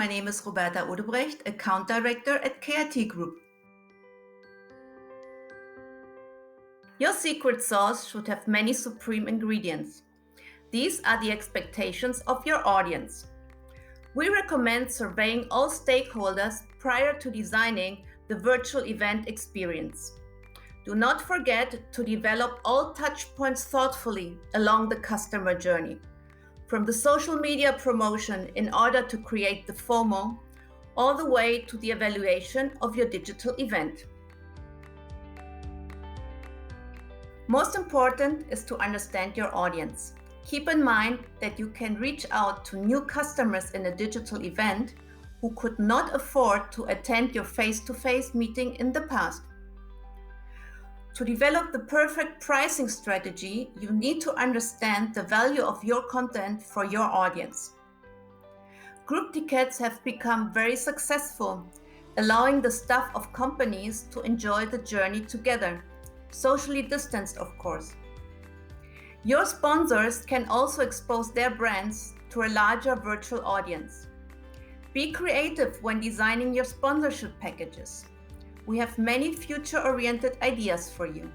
My name is Roberta Odebrecht, Account Director at K.I.T Group. Your secret sauce should have many supreme ingredients. These are the expectations of your audience. We recommend surveying all stakeholders prior to designing the virtual event experience. Do not forget to develop all touchpoints thoughtfully along the customer journey, from the social media promotion in order to create the FOMO, all the way to the evaluation of your digital event. Most important is to understand your audience. Keep in mind that you can reach out to new customers in a digital event who could not afford to attend your face-to-face meeting in the past. To develop the perfect pricing strategy, you need to understand the value of your content for your audience. Group tickets have become very successful, allowing the staff of companies to enjoy the journey together, socially distanced, of course. Your sponsors can also expose their brands to a larger virtual audience. Be creative when designing your sponsorship packages. We have many future-oriented ideas for you.